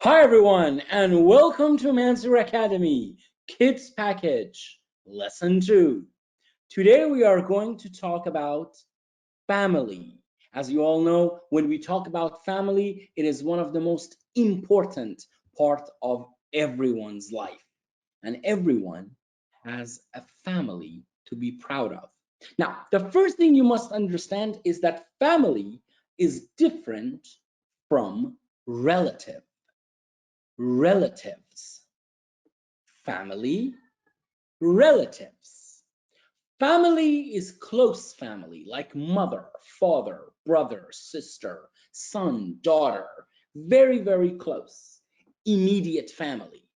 Hi everyone, and welcome to Manzour Academy, Kids Package, Lesson 2. Today we are going to talk about family. As you all know, when we talk about family, it is one of the most important part of everyone's life. And everyone has a family to be proud of. Now, the first thing you must understand is that family is different from relative. Relatives, family, relatives. Family is close family, like mother, father, brother, sister, son, daughter, very, very close, immediate family.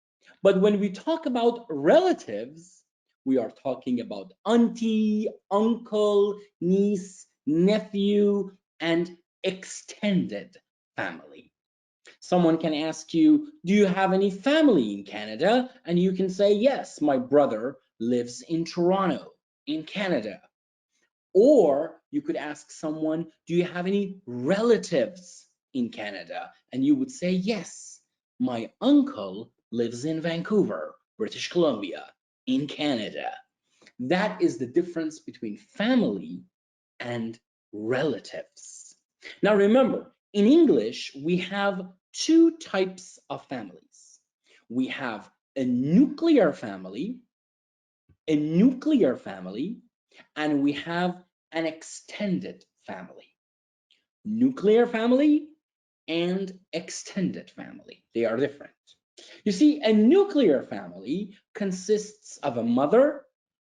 But when we talk about relatives, we are talking about auntie, uncle, niece, nephew, and extended family. Someone can ask you, do you have any family in Canada? And you can say, yes, my brother lives in Toronto, in Canada. Or you could ask someone, do you have any relatives in Canada? And you would say, yes, my uncle lives in Vancouver, British Columbia, in Canada. That is the difference between family and relatives. Now remember, in English, we have two types of families. We have a nuclear family, and we have an extended family. Nuclear family and extended family, they are different. You see, a nuclear family consists of a mother,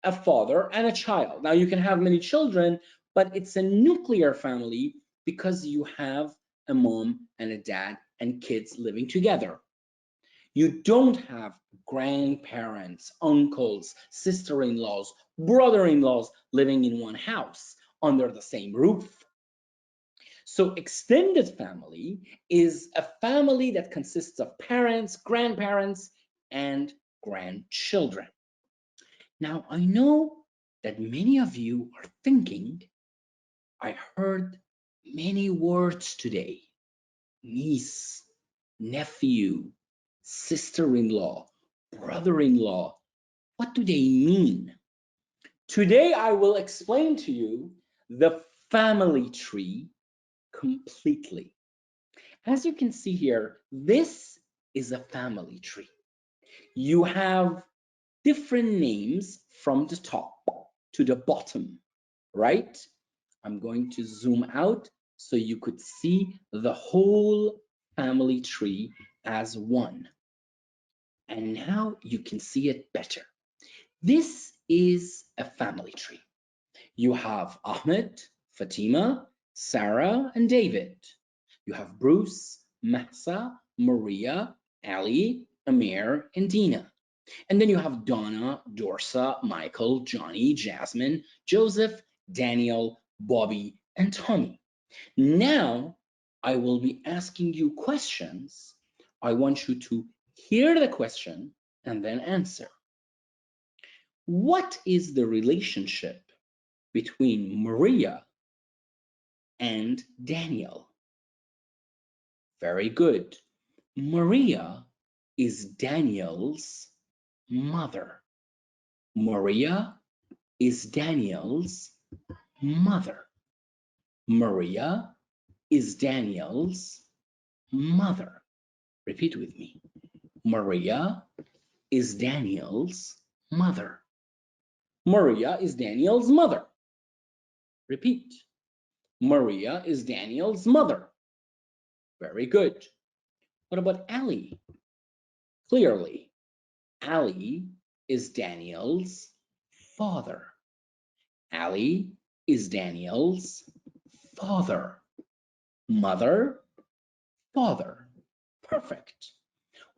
a father, and a child. Now you can have many children, but it's a nuclear family because you have a mom and a dad and kids living together. You don't have grandparents, uncles, sister-in-laws, brother-in-laws living in one house under the same roof. So extended family is a family that consists of parents, grandparents, and grandchildren. Now, I know that many of you are thinking, I heard many words today: niece, nephew, sister-in-law, brother-in-law. What do they mean? Today, I will explain to you the family tree completely. As you can see here, this is a family tree. You have different names from the top to the bottom, right? I'm going to zoom out so you could see the whole family tree as one. And now you can see it better. This is a family tree. You have Ahmed, Fatima, Sarah, and David. You have Bruce, Mahsa, Maria, Ali, Amir, and Dina. And then you have Donna, Dorsa, Michael, Johnny, Jasmine, Joseph, Daniel, Bobby, and Tommy. Now, I will be asking you questions. I want you to hear the question and then answer. What is the relationship between Maria and Daniel? Very good. Maria is Daniel's mother. Maria is Daniel's mother. Maria is Daniel's mother. Repeat with me. Maria is Daniel's mother. Maria is Daniel's mother. Repeat. Maria is Daniel's mother. Very good. What about Ali? Clearly, Ali is Daniel's father. Ali is Daniel's father. Mother, father. Perfect.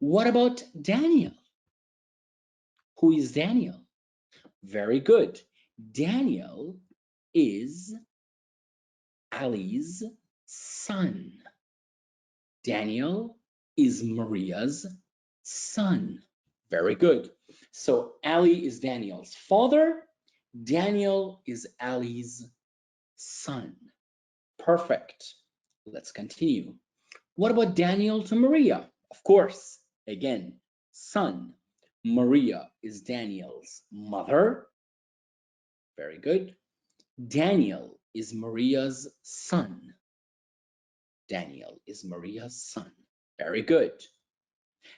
What about Daniel? Who is Daniel? Very good. Daniel is Ali's son. Daniel is Maria's son. Very good. So Ali is Daniel's father. Daniel is Ali's son. Perfect. Let's continue. What about Daniel to Maria? Of course, again, son. Maria is Daniel's mother. Very good. Daniel is Maria's son. Daniel is Maria's son. Very good.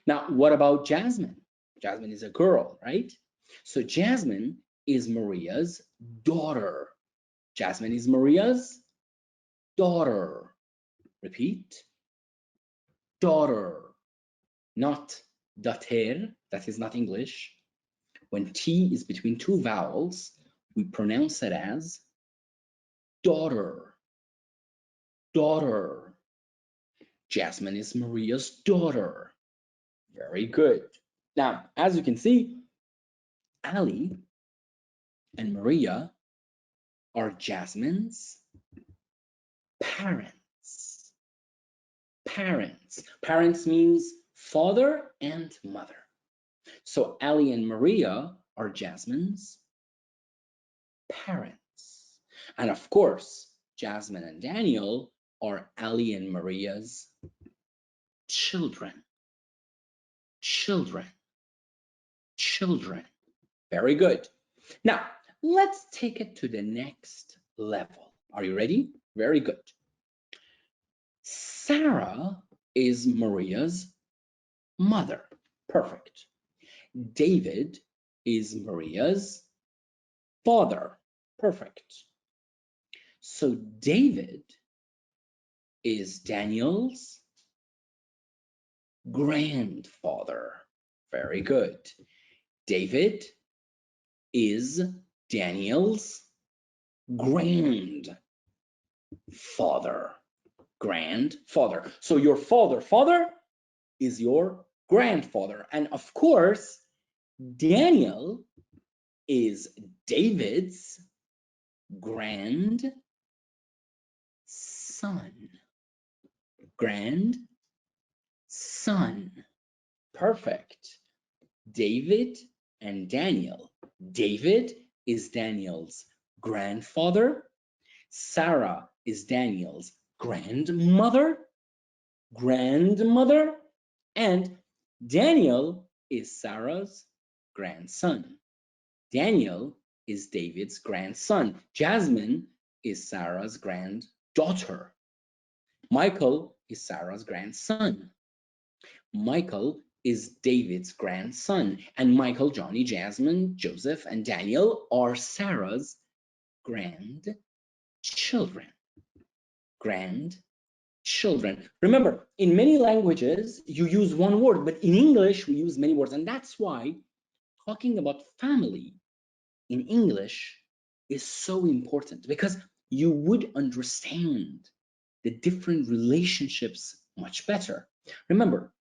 Now, what about Jasmine? Jasmine is a girl, right? So Jasmine is Maria's daughter. Jasmine is Maria's daughter. Repeat. Daughter, not dater. That is not English. When T is between two vowels, we pronounce it as daughter. Daughter. Jasmine is Maria's daughter. Very good. Now, as you can see, Ali and Maria are Jasmine's parents. Parents. Parents means father and mother. So Ali and Maria are Jasmine's parents. And of course, Jasmine and Daniel are Ali and Maria's children. Children. Children. Very good. Now, let's take it to the next level. Are you ready? Very good. Sarah is Maria's mother. Perfect. David is Maria's father. Perfect. So David is Daniel's grandfather. Very good. David is Daniel's grandfather. Grandfather. So your father is your grandfather. And of course, Daniel is David's grandson. Grandson. Perfect. David and Daniel. David is Daniel's grandfather. Sarah is Daniel's grandmother. Grandmother. And Daniel is Sarah's grandson. Daniel is David's grandson. Jasmine is Sarah's granddaughter. Michael is Sarah's grandson. Michael is David's grandson. And Michael, Johnny, Jasmine, Joseph, and Daniel are Sarah's grandchildren. Grandchildren. Remember, in many languages, you use one word, but in English, we use many words. And that's why talking about family in English is so important, because you would understand the different relationships much better. Remember,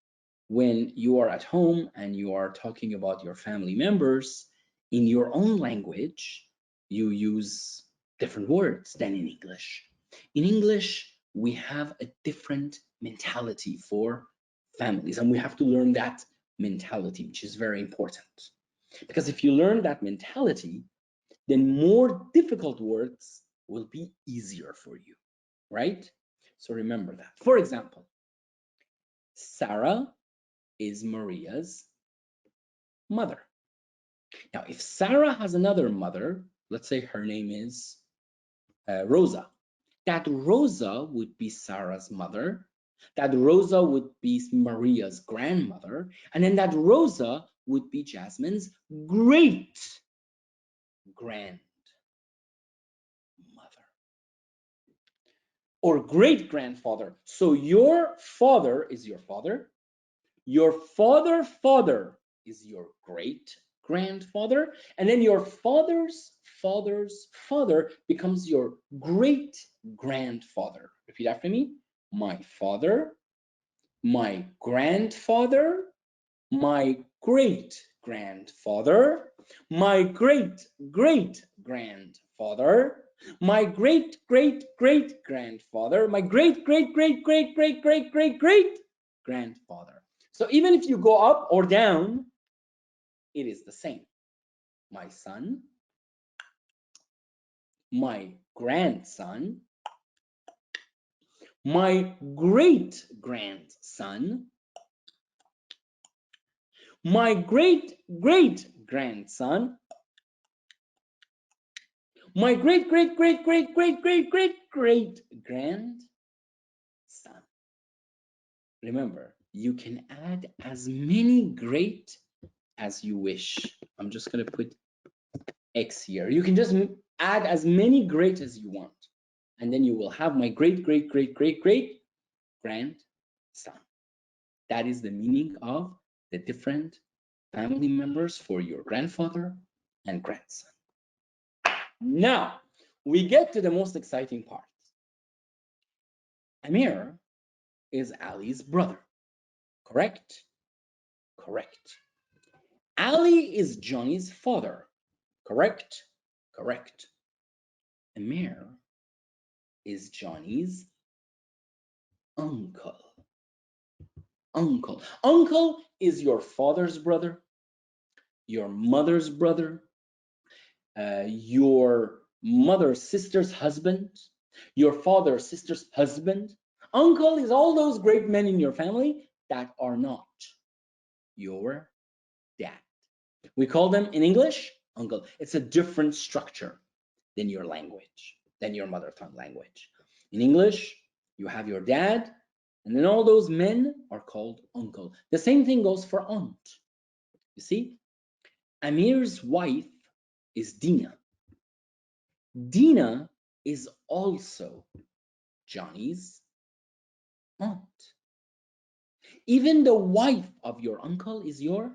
when you are at home and you are talking about your family members in your own language, you use different words than in English. In English, we have a different mentality for families, and we have to learn that mentality, which is very important. Because if you learn that mentality, then more difficult words will be easier for you, right? So remember that. For example, Sarah is Maria's mother. Now, if Sarah has another mother, let's say her name is Rosa, that Rosa would be Sarah's mother, that Rosa would be Maria's grandmother, and then that Rosa would be Jasmine's great grandmother or great grandfather. So your father is your father. Your father is your great grandfather, and then your father's father becomes your great grandfather. Repeat after me. My father, my grandfather, my great grandfather, my great grandfather, my great grandfather, my great grandfather. So even if you go up or down, it is the same. My son, my grandson, my great grandson, My great-great-grandson. My great-great-great-great-great-great-great-grandson. Remember, you can add as many great as you wish. I'm just going to put X here. You can just add as many great as you want. And then you will have my great-great-great-great-great-grandson. That is the meaning of the different family members for your grandfather and grandson. Now, we get to the most exciting part. Amir is Ali's brother, correct? Correct. Ali is Johnny's father, correct? Correct. Amir is Johnny's uncle. Uncle. Uncle is your father's brother, your mother's brother, your mother's sister's husband, your father's sister's husband. Uncle is all those great men in your family that are not your dad. We call them in English, uncle. It's a different structure than your language, than your mother tongue language. In English, you have your dad, and then all those men are called uncle. The same thing goes for aunt. You see, Amir's wife is Dina. Dina is also Johnny's aunt. Even the wife of your uncle is your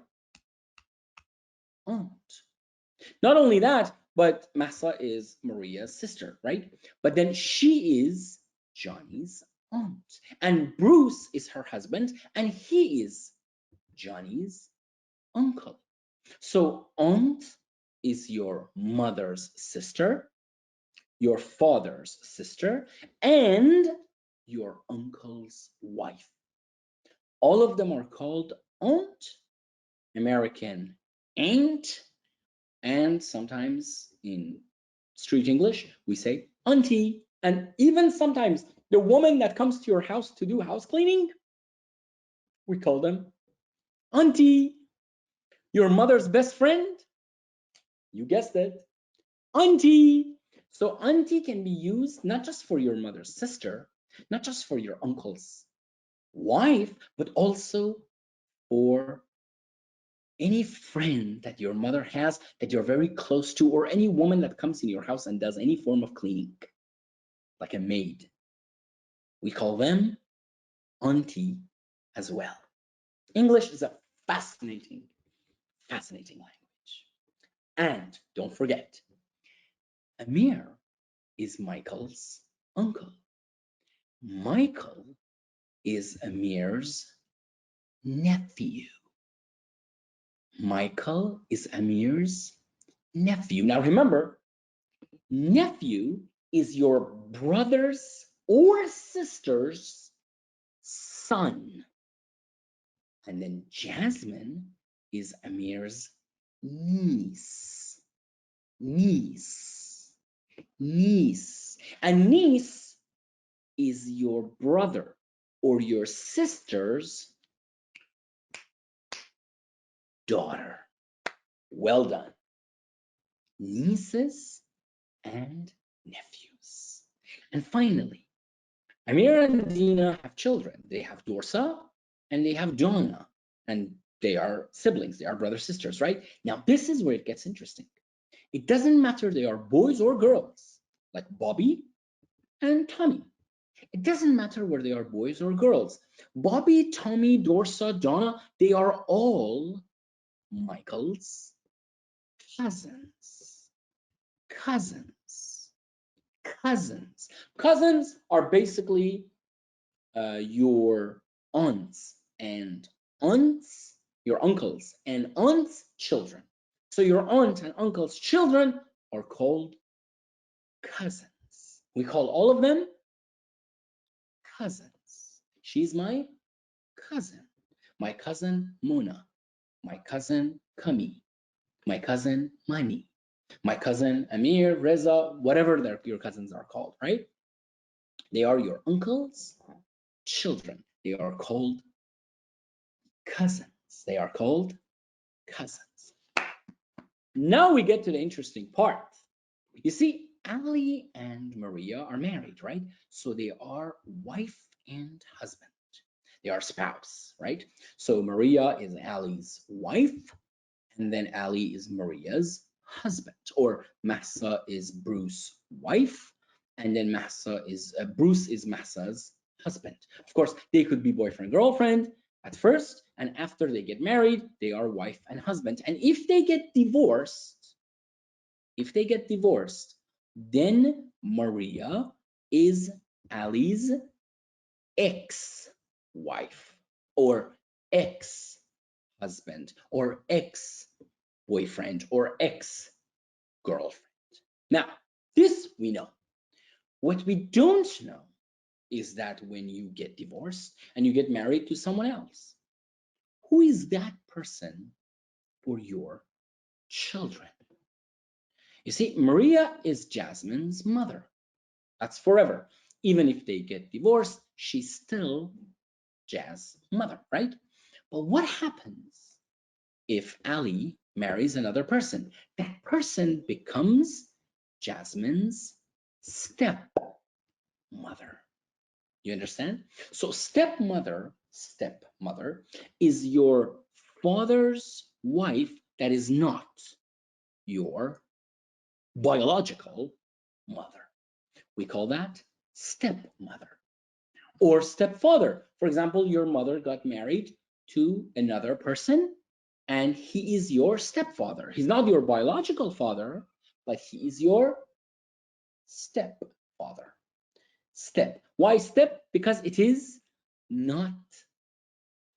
aunt. Not only that, but Masa is Maria's sister, right? But then she is Johnny's aunt. And Bruce is her husband, and he is Johnny's uncle. So aunt is your mother's sister, your father's sister, and your uncle's wife. All of them are called aunt, American aunt, and sometimes in street English, we say auntie. And even sometimes the woman that comes to your house to do house cleaning, we call them auntie. Your mother's best friend, you guessed it, auntie. So auntie can be used not just for your mother's sister, not just for your uncle's wife, but also for any friend that your mother has that you're very close to, or any woman that comes in your house and does any form of cleaning, like a maid. We call them auntie as well. English is a fascinating language. And don't forget, Amir is Michael's uncle. Michael is Amir's nephew. Michael is Amir's nephew. Now remember, nephew is your brother's or sister's son. And then Jasmine is Amir's niece. Niece. And niece is your brother or your sister's daughter. Well done. Nieces and nephews. And finally, Amir and Dina have children. They have Dorsa and they have Donna, and they are siblings. They are brothers, sisters, right? Now, this is where it gets interesting. It doesn't matter they are boys or girls, like Bobby and Tommy. It doesn't matter whether they are boys or girls. Bobby, Tommy, Dorsa, Donna, they are all Michael's cousins. Cousins are basically your aunts and aunts, your uncles and aunts' children. So your aunt and uncle's children are called cousins. We call all of them cousins. She's my cousin. My cousin Mona. My cousin Kami. My cousin Mani. My cousin Amir, Reza, whatever your cousins are called, right? They are your uncle's children. They are called cousins. They are called cousins. Now we get to the interesting part. You see, Ali and Maria are married, right? So they are wife and husband. They are spouse, right? So Maria is Ali's wife, and then Ali is Maria's husband. Or Massa is Bruce's wife, and then Bruce is Massa's husband. Of course, they could be boyfriend girlfriend at first, and after they get married, they are wife and husband. And if they get divorced, then Maria is Ali's ex-wife or ex-husband or ex-boyfriend or ex-girlfriend. Now, this we know. What we don't know is that when you get divorced and you get married to someone else, who is that person for your children? You see, Maria is Jasmine's mother. That's forever. Even if they get divorced, she's still Jazz's mother, right? But what happens if Ali marries another person? That person becomes Jasmine's stepmother. You understand? So stepmother is your father's wife that is not your biological mother. We call that stepmother. Or stepfather. For example, your mother got married to another person and he is your stepfather. He's not your biological father, but he is your stepfather. Step. Why step? Because it is not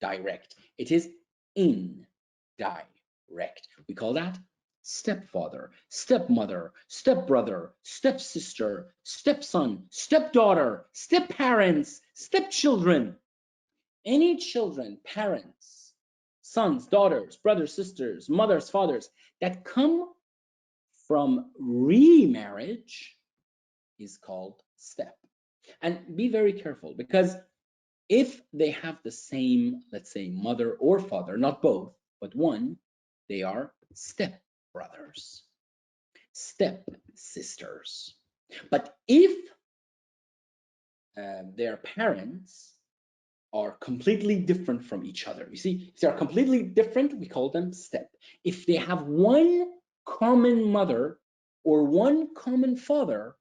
direct. It is indirect. We call that stepfather, stepmother, stepbrother, stepsister, stepson, stepdaughter, stepparents, stepchildren. Any children, parents, sons, daughters, brothers, sisters, mothers, fathers that come from remarriage is called step. And be very careful, because if they have the same, let's say, mother or father, not both, but one, they are stepbrothers, stepsisters. But if their parents are completely different from each other, you see, if they are completely different, we call them step. If they have one common mother or one common father,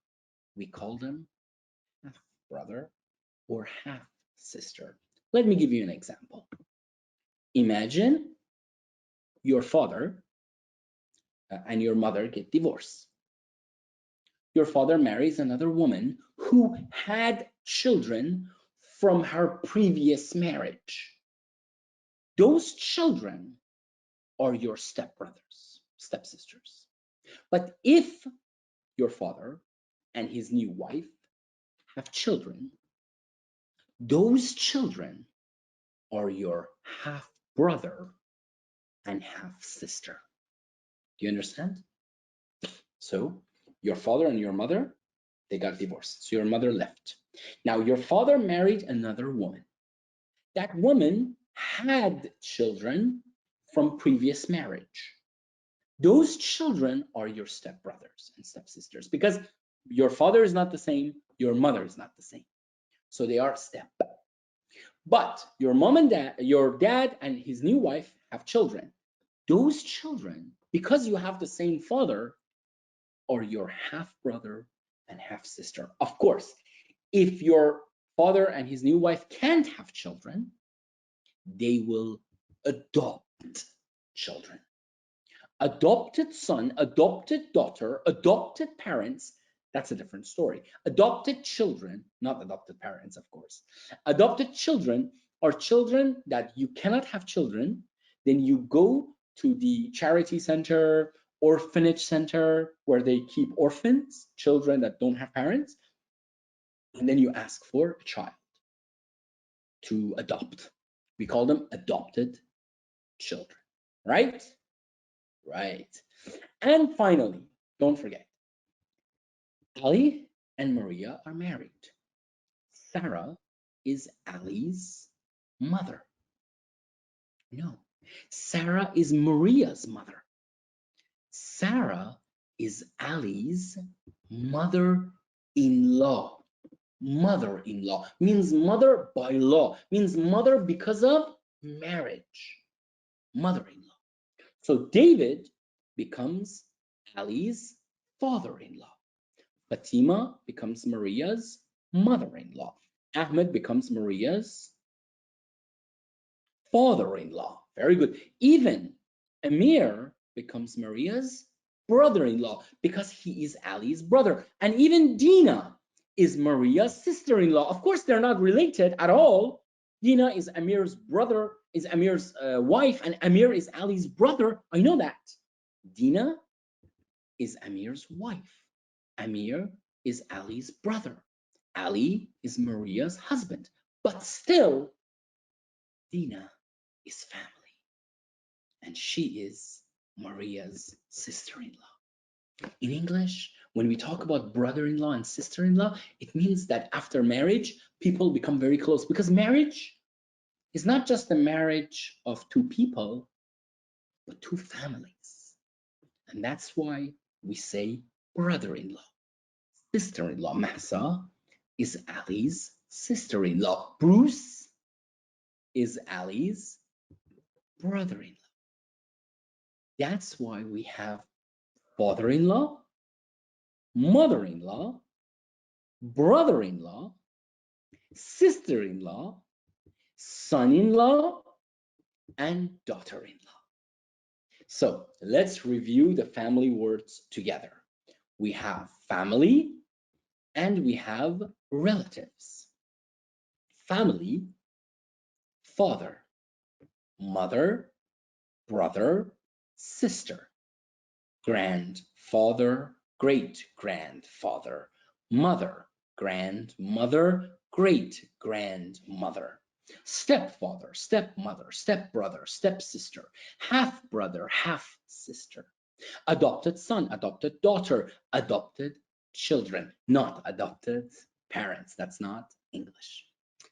we call them half brother or half sister. Let me give you an example. Imagine your father and your mother get divorced. Your father marries another woman who had children from her previous marriage. Those children are your stepbrothers, stepsisters. But if your father and his new wife have children, those children are your half brother and half sister. Do you understand? So your father and your mother, they got divorced. So your mother left. Now your father married another woman. That woman had children from previous marriage. Those children are your stepbrothers and stepsisters, because your father is not the same, your mother is not the same. So they are step. But your mom and dad, your dad and his new wife have children. Those children, because you have the same father, are your half brother and half sister. Of course, if your father and his new wife can't have children, they will adopt children. Adopted son, adopted daughter, adopted parents, that's a different story. Adopted children, not adopted parents, of course. Adopted children are children that you cannot have children, then you go to the charity center, orphanage center, where they keep orphans, children that don't have parents, and then you ask for a child to adopt. We call them adopted children, right? Right. And finally, don't forget, Ali and Maria are married. Sarah is Ali's mother. No, Sarah is Maria's mother. Sarah is Ali's mother-in-law. Mother-in-law means mother by law, means mother because of marriage. Mother-in-law. So David becomes Ali's father-in-law. Fatima becomes Maria's mother-in-law. Ahmed becomes Maria's father-in-law. Very good. Even Amir becomes Maria's brother-in-law because he is Ali's brother. And even Dina is Maria's sister-in-law. Of course, they're not related at all. Dina is Amir's brother, is Amir's wife, and Amir is Ali's brother. I know that. Dina is Amir's wife. Amir is Ali's brother. Ali is Maria's husband. But still, Dina is family. And she is Maria's sister-in-law. In English, when we talk about brother-in-law and sister-in-law, it means that after marriage, people become very close, because marriage is not just the marriage of two people, but two families. And that's why we say brother-in-law. Sister-in-law. Mahsa is Ali's sister-in-law. Bruce is Ali's brother-in-law. That's why we have father-in-law, mother-in-law, brother-in-law, sister-in-law, son-in-law, and daughter-in-law. So let's review the family words together. We have family and we have relatives. Family, father, mother, brother, sister, grandfather, great-grandfather, mother, grandmother, great-grandmother, stepfather, stepmother, stepbrother, stepsister, half-brother, half-sister, adopted son, adopted daughter, adopted children, not adopted parents. That's not English.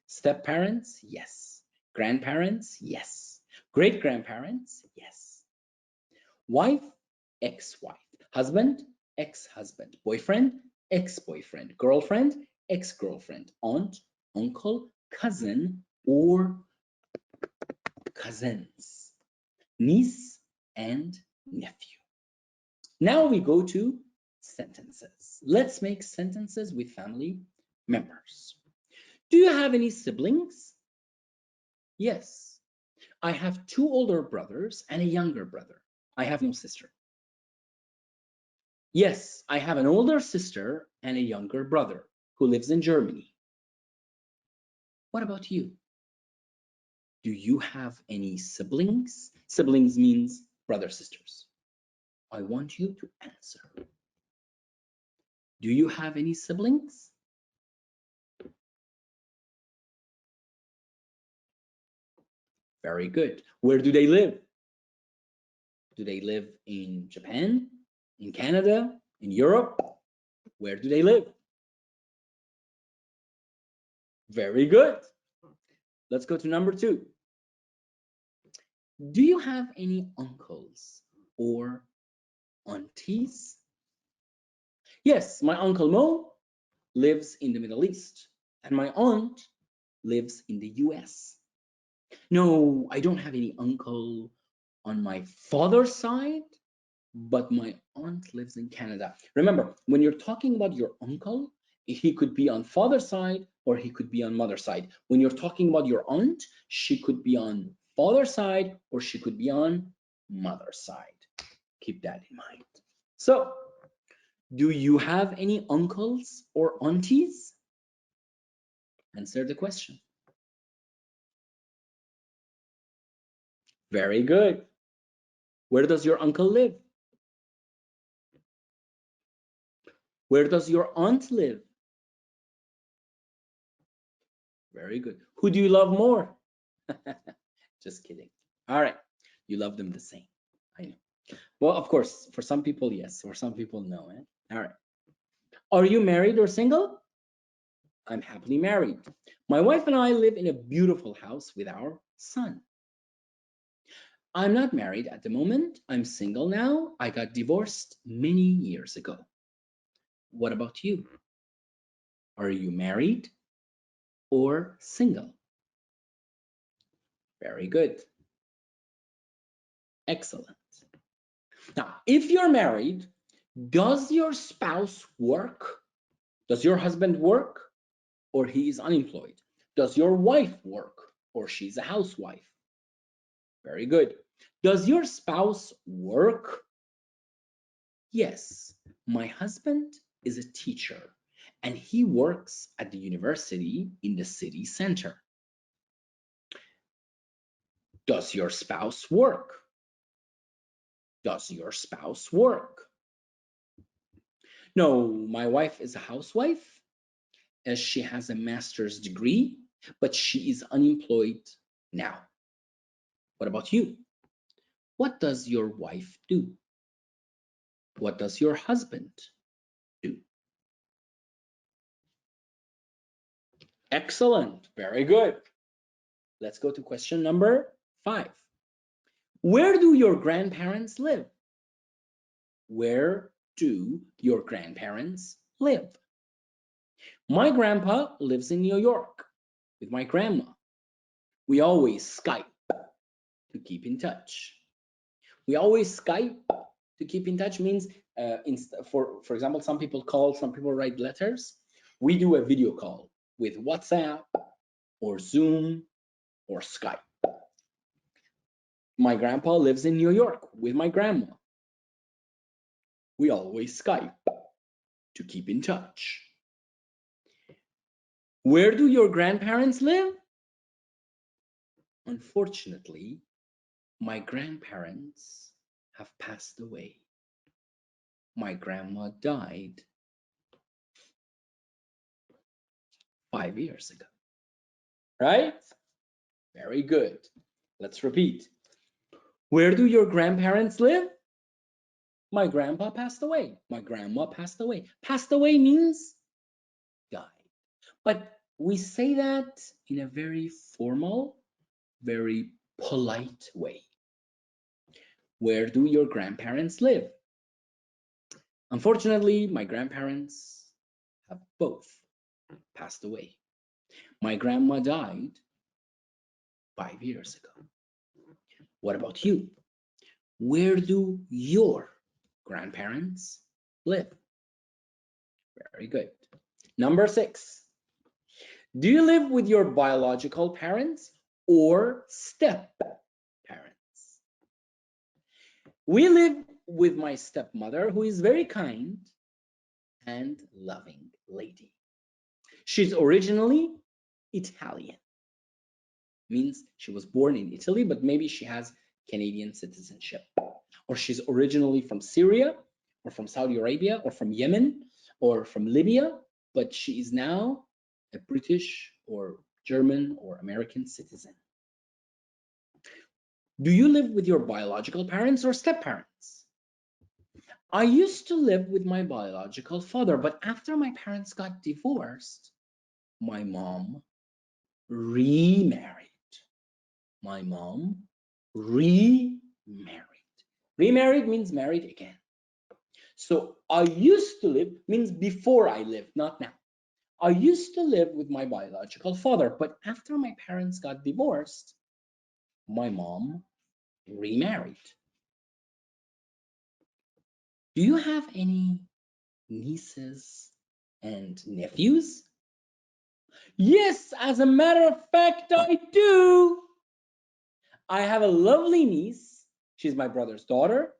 Step-parents, yes. Grandparents, yes. Great-grandparents, yes. Wife, ex-wife. Husband, ex-husband. Boyfriend, ex-boyfriend. Girlfriend, ex-girlfriend. Aunt, uncle, cousin, or cousins. Niece and nephew. Now we go to sentences. Let's make sentences with family members. Do you have any siblings? Yes. I have two older brothers and a younger brother. I have no sister. Yes, I have an older sister and a younger brother who lives in Germany. What about you? Do you have any siblings? Siblings means brothers, sisters. I want you to answer. Do you have any siblings? Very good. Where do they live? Do they live in Japan, in Canada, in Europe? Where do they live? Very good. Let's go to number 2. Do you have any uncles or aunties? Yes, my Uncle Mo lives in the Middle East, and my aunt lives in the US. No, I don't have any uncle on my father's side, but my aunt lives in Canada. Remember, when you're talking about your uncle, he could be on father's side or he could be on mother's side. When you're talking about your aunt, she could be on father's side or she could be on mother's side. Keep that in mind. So, do you have any uncles or aunties? Answer the question. Very good. Where does your uncle live? Where does your aunt live? Very good. Who do you love more? Just kidding. All right. You love them the same. I know. Well, of course, for some people, yes. For some people, no. All right. Are you married or single? I'm happily married. My wife and I live in a beautiful house with our son. I'm not married at the moment. I'm single now. I got divorced many years ago. What about you? Are you married or single? Very good. Excellent. Now, if you're married, does your spouse work? Does your husband work or he is unemployed? Does your wife work or she's a housewife? Very good. Does your spouse work? Yes, my husband is a teacher and he works at the university in the city center. Does your spouse work? Does your spouse work? No, my wife is a housewife as she has a master's degree, but she is unemployed now. What about you? What does your wife do? What does your husband do? Excellent, very good. Let's go to question number 5. Where do your grandparents live? Where do your grandparents live? My grandpa lives in New York with my grandma. We always Skype to keep in touch. We always Skype to keep in touch means, for example, some people call, some people write letters. We do a video call with WhatsApp or Zoom or Skype. My grandpa lives in New York with my grandma. We always Skype to keep in touch. Where do your grandparents live? Unfortunately, my grandparents have passed away. My grandma died 5 years ago. Right? Very good. Let's repeat. Where do your grandparents live? My grandpa passed away. My grandma passed away. Passed away means died. But we say that in a very formal, very polite way. Where do your grandparents live? Unfortunately, my grandparents have both passed away. My grandma died 5 years ago. What about you? Where do your grandparents live? Very good. Number 6. Do you live with your biological parents or step parents? We live with my stepmother, who is very kind and loving lady. She's originally Italian. Means she was born in Italy, but maybe she has Canadian citizenship. Or she's originally from Syria, or from Saudi Arabia, or from Yemen, or from Libya, but she is now a British or German or American citizen. Do you live with your biological parents or step parents? I used to live with my biological father, but after my parents got divorced, my mom remarried. My mom remarried. Remarried means married again. So I used to live means before I lived, not now. I used to live with my biological father, but after my parents got divorced, my mom remarried. Do you have any nieces and nephews? Yes, as a matter of fact, I do. I have a lovely niece. She's my brother's daughter.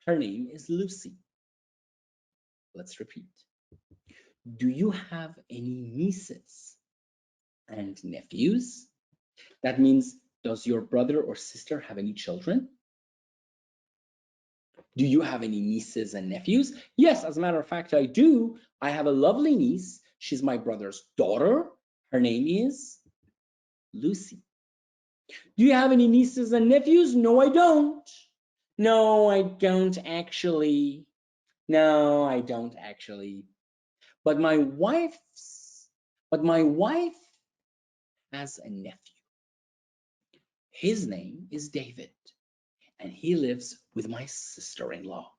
Her name is Lucy. Let's repeat. Do you have any nieces and nephews? That means, does your brother or sister have any children? Do you have any nieces and nephews? Yes, as a matter of fact, I do. I have a lovely niece. She's my brother's daughter. Her name is Lucy. Do you have any nieces and nephews? No, I don't. No, I don't actually. No, I don't actually. But my wife has a nephew. His name is David. he lives with my sister-in-law.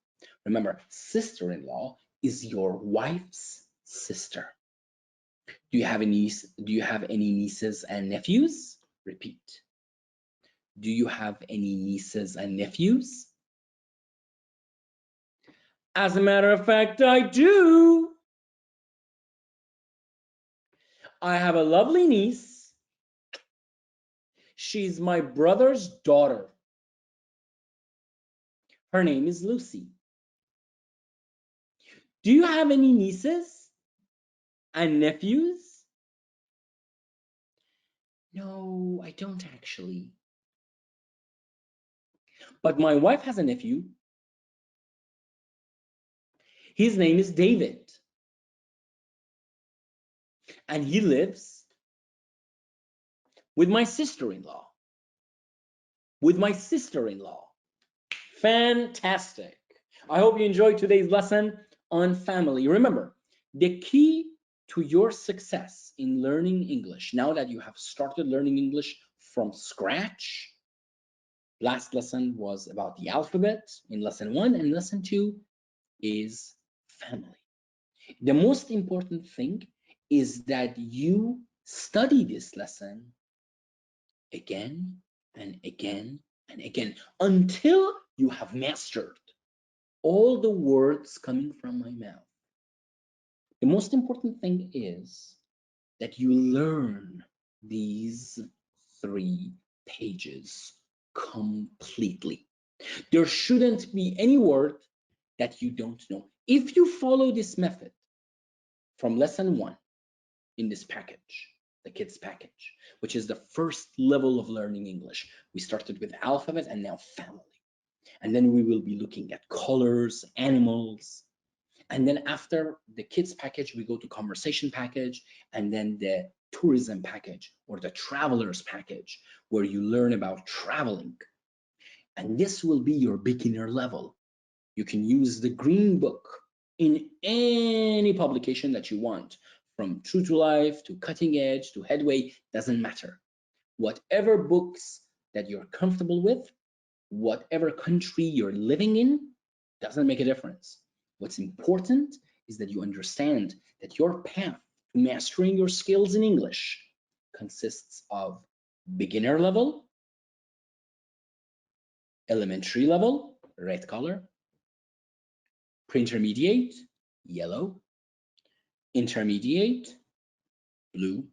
Remember, sister-in-law is your wife's sister. Do you have any nieces and nephews? Repeat. Do you have any nieces and nephews? As a matter of fact, I do. I have a lovely niece. She's my brother's daughter. Her name is Lucy. Do you have any nieces and nephews? No, I don't actually. But my wife has a nephew. His name is David. And he lives with my sister-in-law. With my sister-in-law. Fantastic. I hope you enjoyed today's lesson on family. Remember, the key to your success in learning English, now that you have started learning English from scratch, last lesson was about the alphabet in lesson 1, and lesson 2 is family. The most important thing is that you study this lesson again and again and again until you have mastered all the words coming from my mouth. The most important thing is that you learn these 3 pages completely. There shouldn't be any word that you don't know. If you follow this method from lesson 1 in this package, the kids package, which is the first level of learning English. We started with alphabet and now family. And then we will be looking at colors, animals. And then after the kids package, we go to conversation package, and then the tourism package or the travelers package, where you learn about traveling. And this will be your beginner level. You can use the green book in any publication that you want, from True to Life to Cutting Edge to Headway, doesn't matter. Whatever books that you're comfortable with, whatever country you're living in, doesn't make a difference. What's important is that you understand that your path to mastering your skills in English consists of beginner level, elementary level, red color, pre-intermediate, yellow, intermediate, blue,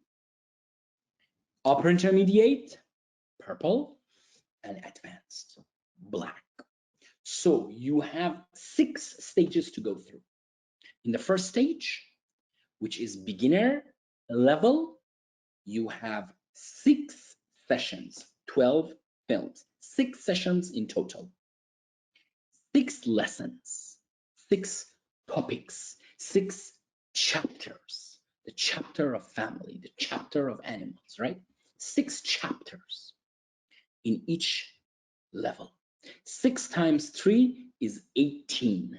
upper intermediate, purple, and advanced, black. So you have 6 stages to go through. In the first stage, which is beginner level, you have 6 sessions, 12 films, 6 sessions in total, 6 lessons, 6 topics, 6 chapters, the chapter of family, the chapter of animals, right? 6 chapters in each level. 6 times 3 is 18.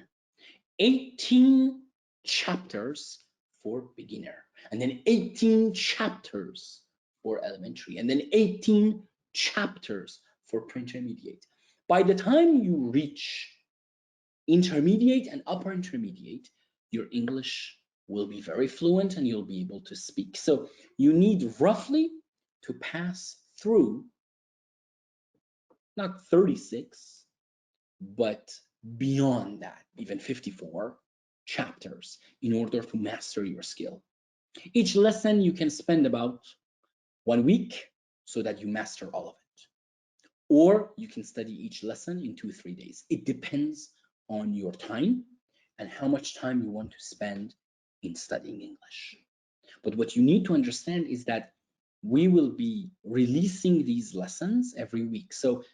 18 chapters for beginner, and then 18 chapters for elementary, and then 18 chapters for pre-intermediate. By the time you reach intermediate and upper intermediate, your English will be very fluent and you'll be able to speak. So you need roughly to pass through not 36, but beyond that, even 54 chapters in order to master your skill. Each lesson you can spend about 1 week so that you master all of it. Or you can study each lesson in 2-3 days. It depends on your time and how much time you want to spend in studying English. But what you need to understand is that we will be releasing these lessons every week. So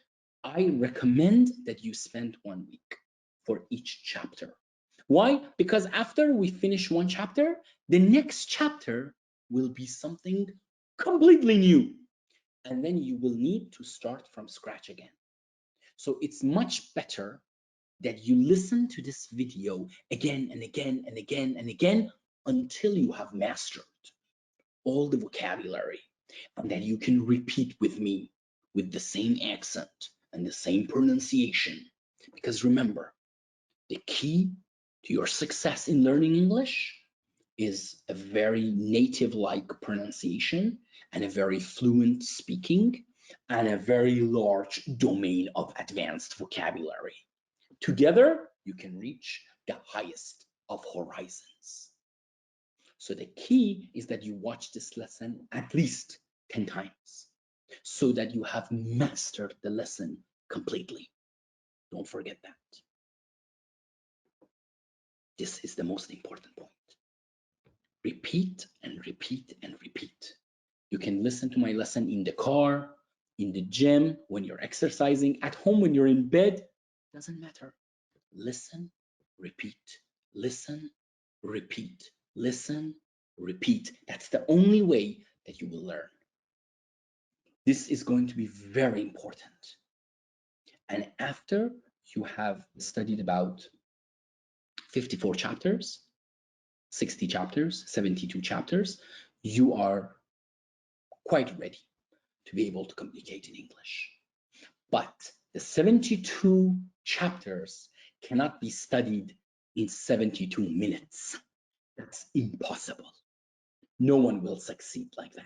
I recommend that you spend 1 week for each chapter. Why? Because after we finish one chapter, the next chapter will be something completely new. And then you will need to start from scratch again. So it's much better that you listen to this video again and again and again and again until you have mastered all the vocabulary, and that you can repeat with me with the same accent and the same pronunciation. Because remember, the key to your success in learning English is a very native-like pronunciation and a very fluent speaking and a very large domain of advanced vocabulary. Together, you can reach the highest of horizons. So the key is that you watch this lesson at least 10 times so that you have mastered the lesson completely. Don't forget that. This is the most important point. Repeat and repeat and repeat. You can listen to my lesson in the car, in the gym, when you're exercising, at home, when you're in bed, doesn't matter. Listen, repeat, listen, repeat, listen, repeat. That's the only way that you will learn. This is going to be very important. And after you have studied about 54 chapters, 60 chapters, 72 chapters, you are quite ready to be able to communicate in English. But the 72 chapters cannot be studied in 72 minutes. That's impossible. No one will succeed like that.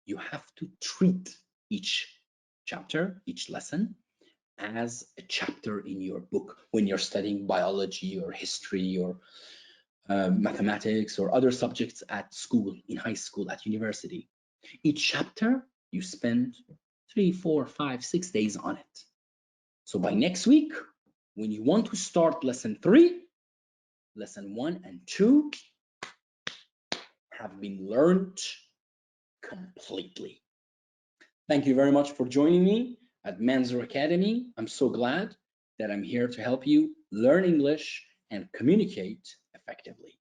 You have to treat each chapter, each lesson, as a chapter in your book when you're studying biology or history or mathematics or other subjects at school, in high school, at university. Each chapter, you spend 3, 4, 5, 6 days on it. So by next week, when you want to start lesson 3, lesson 1 and 2 have been learned completely. Thank you very much for joining me at Manzour Academy. I'm so glad that I'm here to help you learn English and communicate effectively.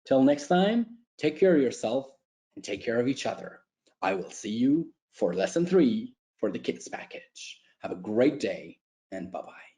Till next time, take care of yourself and take care of each other. I will see you for lesson 3 for the kids package. Have a great day and bye-bye.